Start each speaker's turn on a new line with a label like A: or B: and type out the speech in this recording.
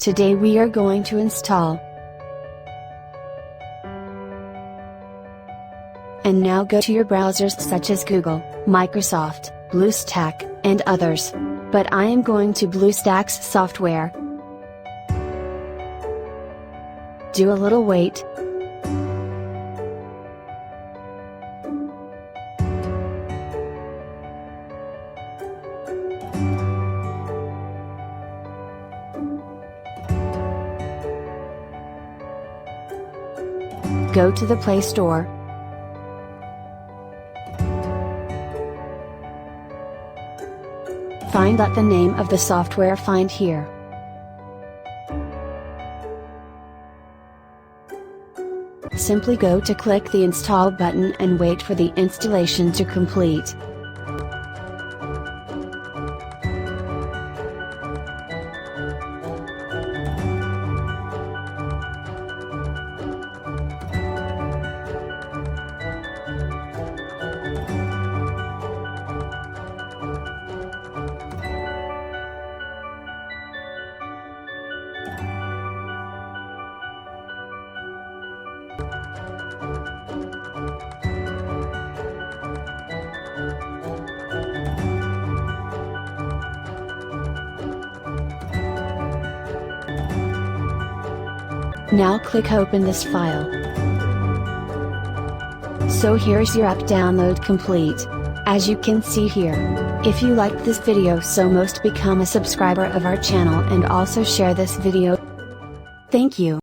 A: Today we are going to install. And now go to your browsers such as Google, Microsoft, BlueStack, and others. But I am going to BlueStacks software. Do a little wait. Go to the Play Store. Find out the name of the software, find here. Simply go to click the install button and wait for the installation to complete. Now click open this file. So here's your app download complete. As you can see here. If you liked this video, so most become a subscriber of our channel and also share this video. Thank you.